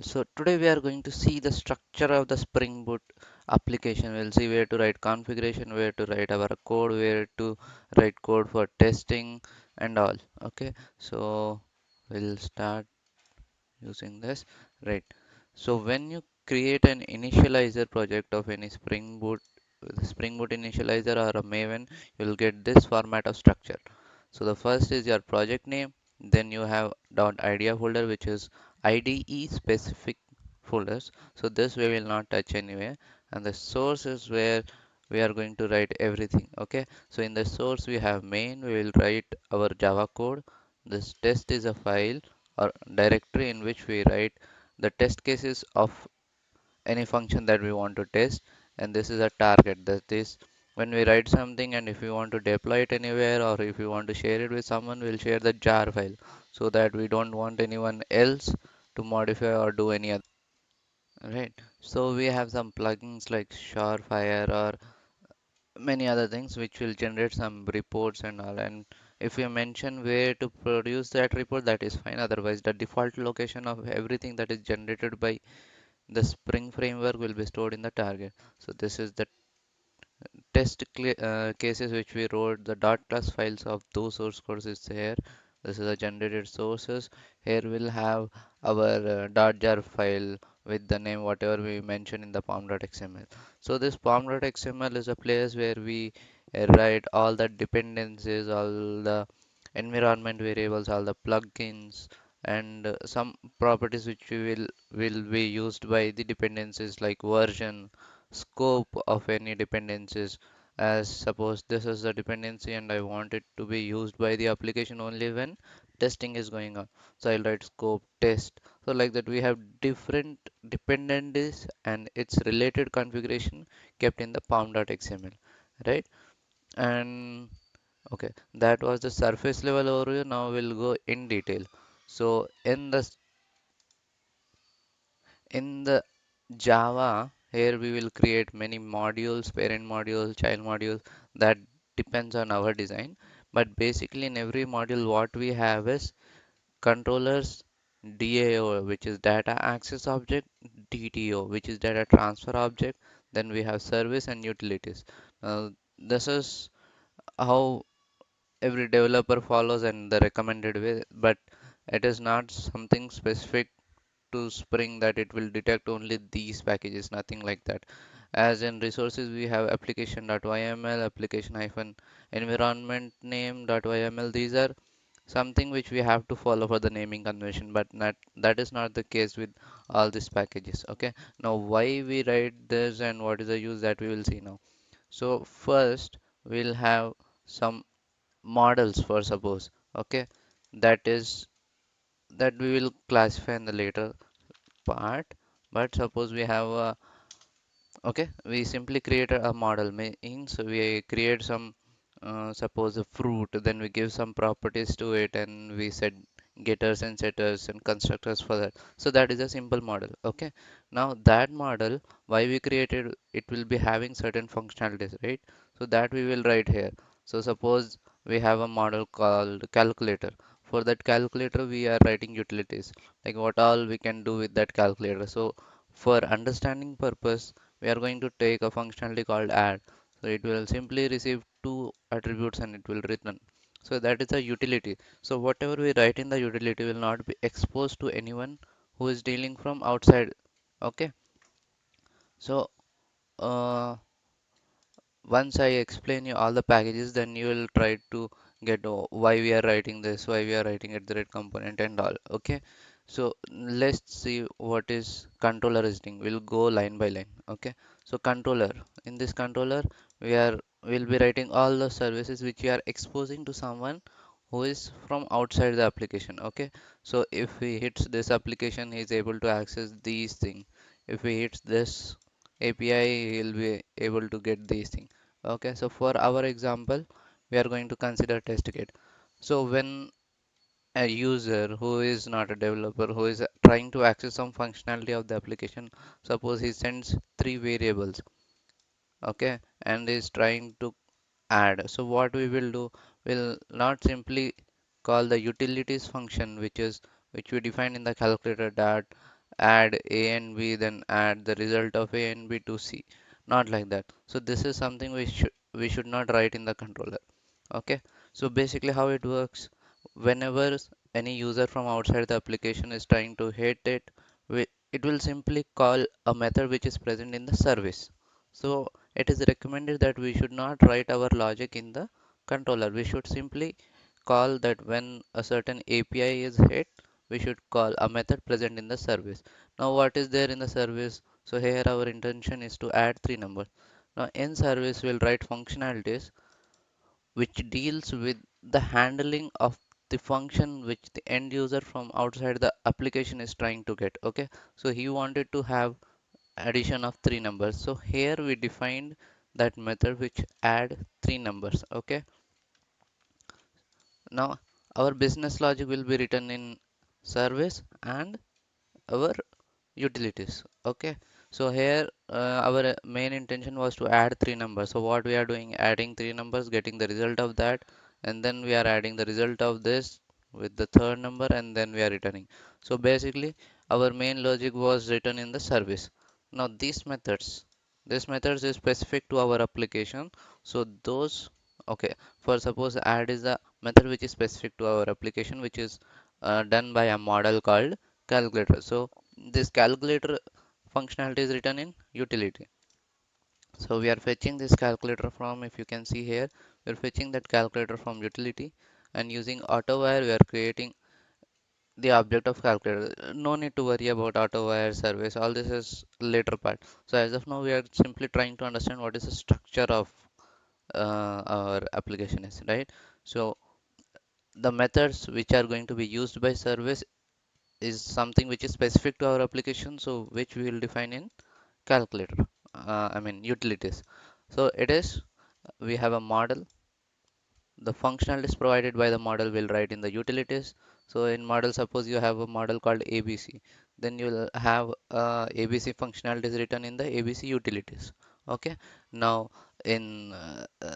So today we are going to see the structure of the Spring Boot application. We'll see where to write configuration, where to write our code, where to write code for testing and all. Okay, so we'll start using this. Right. So when you create an initializer project of any Spring Boot, with Spring Boot initializer or a Maven, you'll get this format of structure. So the first is your project name, then you have .idea folder which is IDE specific folders. So this we will not touch anyway, and the source is where we are going to write everything. Okay, so in the source we have main, we will write our Java code. This test is a file or directory in which we write the test cases of any function that we want to test, and this is a target. That is when we write something and if we want to deploy it anywhere or if we want to share it with someone, we'll share the jar file so that we don't want anyone else to modify or do any other. Right. So we have some plugins like Surefire or many other things which will generate some reports and all, and if you mention where to produce that report, that is fine. Otherwise the default location of everything that is generated by the Spring framework will be stored in the target. So this is the cases which we wrote. The dot class files of those source codes is here. This is the generated sources. Here we'll have our .jar file with the name whatever we mentioned in the pom.xml. So this pom.xml is a place where we write all the dependencies, all the environment variables, all the plugins, and some properties which will be used by the dependencies like version, scope of any dependencies. As suppose this is a dependency and I want it to be used by the application only when testing is going on, so I'll write scope test. So like that we have different dependencies and its related configuration kept in the pom.xml, right? And okay, that was the surface level overview. Now we'll go in detail. So in the Java, here we will create many modules, parent module, child module, that depends on our design. But basically in every module what we have is controllers, DAO which is data access object, DTO which is data transfer object, then we have service and utilities. This is how every developer follows and the recommended way, but it is not something specific to Spring that it will detect only these packages, nothing like that. As in resources, we have application.yml, application hyphen environment name.yml. These are something which we have to follow for the naming convention, but not that is not the case with all these packages. Okay, now why we write this and what is the use, that we will see now. So first we'll have some models for suppose. Okay, that is that we will classify in the later part. But suppose we have a, okay, we simply create a model, means we create some suppose a fruit, then we give some properties to it and we set getters and setters and constructors for that. So that is a simple model. Okay, now that model, why we created, it will be having certain functionalities, right? So that we will write here. So suppose we have a model called calculator. For that calculator we are writing utilities, like what all we can do with that calculator. So for understanding purpose, we are going to take a functionality called add. So it will simply receive two attributes and it will return. So that is a utility. So whatever we write in the utility will not be exposed to anyone who is dealing from outside. Okay. So uh, once I explain you all the packages, then you will try to get why we are writing this, why we are writing at the red component and all. Okay. So let's see what is controller is doing. We'll go line by line. Okay. So controller, in this controller, we'll be writing all the services which we are exposing to someone who is from outside the application. Okay. So if he hits this application, he is able to access these things. If he hits this API, he'll be able to get these things. Okay, so for our example, we are going to consider test kit. So when a user who is not a developer, who is trying to access some functionality of the application, suppose he sends three variables, okay, and is trying to add. So what we will do, will not simply call the utilities function, which we define in the calculator, that add A and B, then add the result of A and B to C. Not like that. So this is something we should not write in the controller. Okay. So basically how it works, whenever any user from outside the application is trying to hit it, it will simply call a method which is present in the service. So it is recommended that we should not write our logic in the controller. We should simply call that when a certain API is hit, we should call a method present in the service. Now what is there in the service? So here our intention is to add three numbers. Now in service we'll write functionalities which deals with the handling of the function which the end user from outside the application is trying to get. Okay, so he wanted to have addition of three numbers, so here we defined that method which add three numbers. Okay, now our business logic will be written in service and our utilities. Okay, so here our main intention was to add three numbers. So what we are doing, adding three numbers, getting the result of that, and then we are adding the result of this with the third number, and then we are returning. So basically our main logic was written in the service. Now these methods is specific to our application. So those, okay, for suppose add is the method which is specific to our application, which is done by a model called calculator. So this calculator functionality is written in utility. So we are fetching this calculator from, if you can see here, we are fetching that calculator from utility, and using AutoWire we are creating the object of calculator. No need to worry about AutoWire service. All this is later part. So as of now we are simply trying to understand what is the structure of our application is, right? So the methods which are going to be used by service is something which is specific to our application, so which we will define in calculator, I mean utilities. So it is, we have a model, the functionalities provided by the model will write in the utilities. So in model, suppose you have a model called ABC, then you will have ABC functionalities written in the ABC utilities. Okay, now in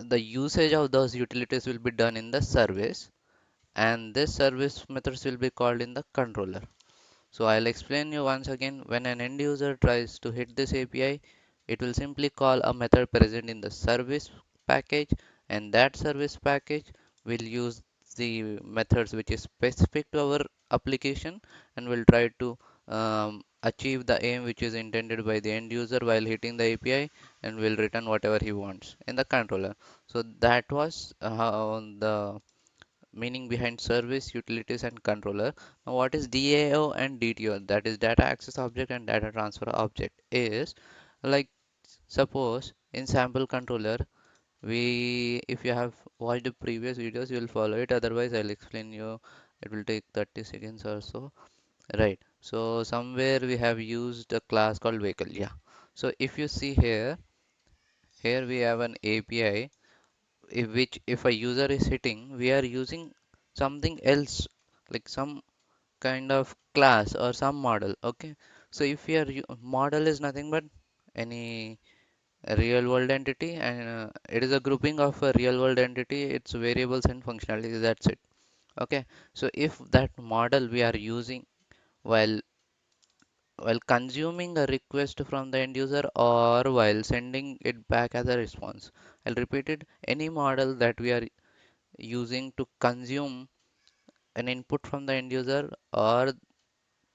the usage of those utilities will be done in the service, and this service methods will be called in the controller. So I'll explain you once again. When an end user tries to hit this API, it will simply call a method present in the service package, and that service package will use the methods which is specific to our application, and will try to achieve the aim which is intended by the end user while hitting the API, and will return whatever he wants in the controller. So that was the meaning behind service, utilities, and controller. Now, what is DAO and DTO? That is data access object and data transfer object. Is like, suppose in sample controller, we, if you have watched the previous videos, you will follow it. Otherwise, I'll explain you. It will take 30 seconds or so. Right. So somewhere we have used a class called vehicle. Yeah. So if you see here, here we have an API which if a user is hitting, we are using something else, like some kind of class or some model. Okay, so if your model is nothing but any real world entity, and it is a grouping of a real world entity, its variables and functionalities, that's it. Okay, so if that model we are using while consuming a request from the end user, or while sending it back as a response, I'll repeat it, any model that we are using to consume an input from the end user, or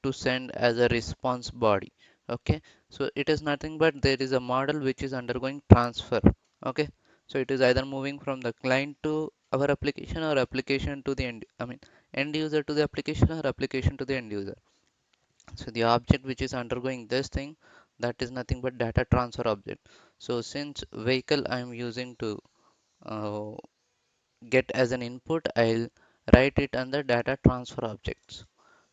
to send as a response body. Okay, so it is nothing but there is a model which is undergoing transfer. Okay, so it is either moving from the client to our application, or application to the end, I mean end user to the application, or application to the end user. So the object which is undergoing this thing, that is nothing but data transfer object. So since vehicle I am using to uh, get as an input, I'll write it under data transfer objects.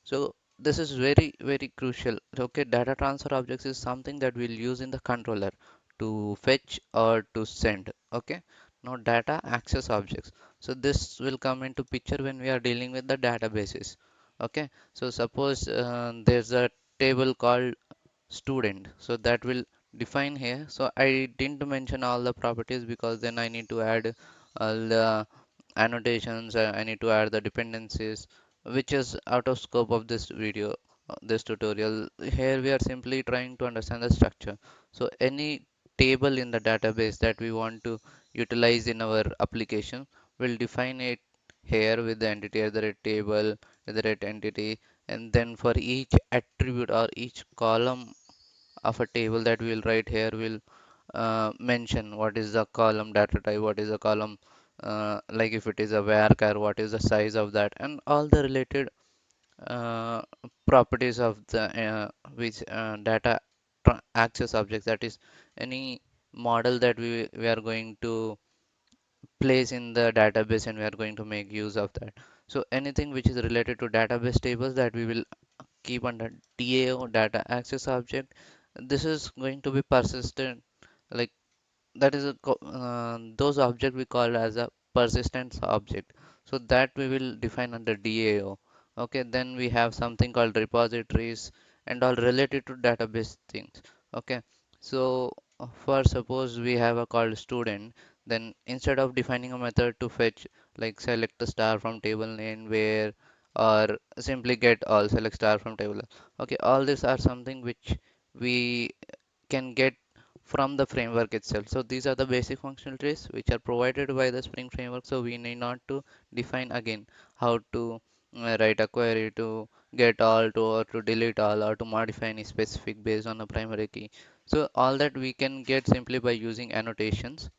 So this is very, very crucial. Okay, data transfer objects is something that we'll use in the controller to fetch or to send. Okay, now data access objects. So this will come into picture when we are dealing with the databases. Okay, so suppose there's a table called student, so that will define here. So I didn't mention all the properties because then I need to add all the annotations, I need to add the dependencies, which is out of scope of this video. this tutorial. Here we are simply trying to understand the structure. So any table in the database that we want to utilize in our application, will define it here with the entity, either a table, either a entity, and then for each attribute or each column of a table that we will write here, will mention what is the column data type, what is the column, like if it is a varchar, what is the size of that, and all the related uh, properties of the which data access objects, that is any model that we are going to place in the database, and we are going to make use of that. So anything which is related to database tables, that we will keep under DAO, data access object. This is going to be persistent, like that is those object we call as a persistence object, so that we will define under DAO. Okay, then we have something called repositories and all related to database things. Okay, so for suppose we have a called student, then instead of defining a method to fetch, like select a star from table name where, or simply get all, select star from table, okay, all these are something which we can get from the framework itself. So these are the basic functionalities which are provided by the Spring framework. So we need not to define again how to write a query to get all to, or to delete all, or to modify any specific based on a primary key. So all that we can get simply by using annotations,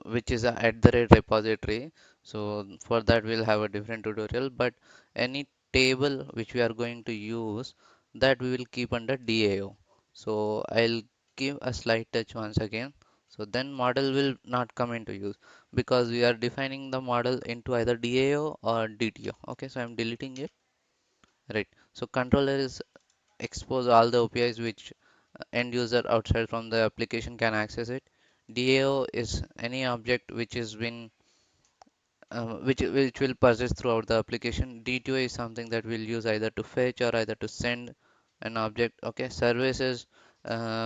which is a at the rate repository. So for that we'll have a different tutorial, but any table which we are going to use, that we will keep under DAO. So I'll give a slight touch once again. So then model will not come into use, because we are defining the model into either DAO or DTO. Okay, so I'm deleting it. Right. So controller is expose all the APIs which end user outside from the application can access it. DAO is any object which is been which will persist throughout the application. D2A is something that we'll use either to fetch or either to send an object. Okay, services,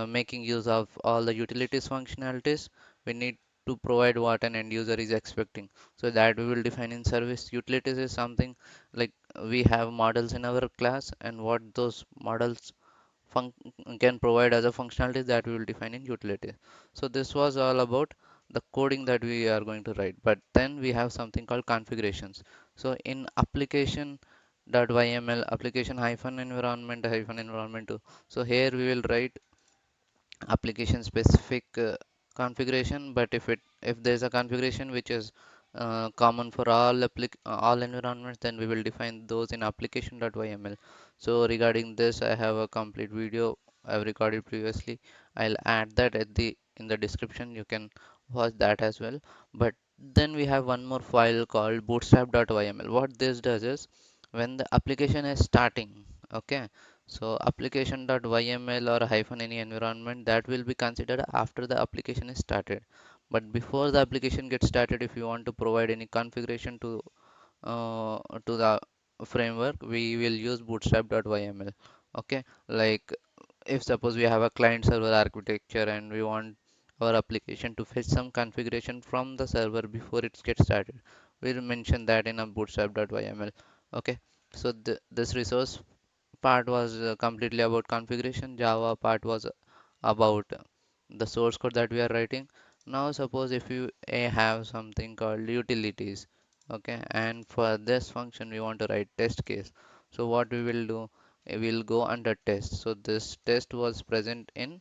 making use of all the utilities functionalities. We need to provide what an end user is expecting. So that we will define in service. Utilities is something like we have models in our class, and what those models func can provide as a functionality, that we will define in utility. So this was all about the coding that we are going to write. But then we have something called configurations. So in application.yml, application hyphen environment hyphen environment 2. So here we will write application specific configuration, but if there's a configuration which is common for all environments, then we will define those in application.yml. So regarding this, I have a complete video I've recorded previously. I'll add that at the in the description, you can watch that as well. But then we have one more file called bootstrap.yml. What this does is, when the application is starting, okay, so application.yml or hyphen any environment, that will be considered after the application is started. But before the application gets started, if you want to provide any configuration to the framework, we will use bootstrap.yml. Okay, like if suppose we have a client server architecture and we want our application to fetch some configuration from the server before it gets started, we'll mention that in a bootstrap.yml. Okay, so this resource part was completely about configuration. Java part was about the source code that we are writing. Now suppose if you have something called utilities, okay, and for this function we want to write test case. So what we will do, we'll go under test. So this test was present in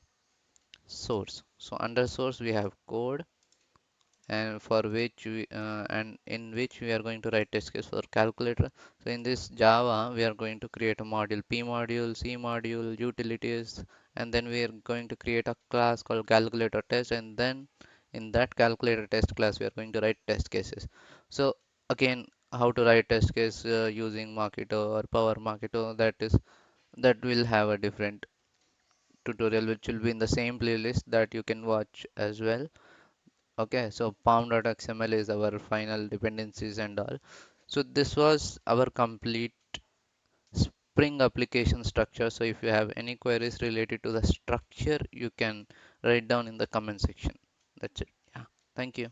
source. So under source we have code, and for which we and in which we are going to write test case for calculator. So in this Java, we are going to create a module, P module, C module, utilities, and then we are going to create a class called calculator test, and then in that calculator test class, we are going to write test cases. So again, how to write test case using Marketo or Power Marketo, that will have a different tutorial which will be in the same playlist that you can watch as well. Okay, so pom.xml is our final dependencies and all. So this was our complete Spring application structure. So if you have any queries related to the structure, you can write down in the comment section. That's it. Yeah. Thank you.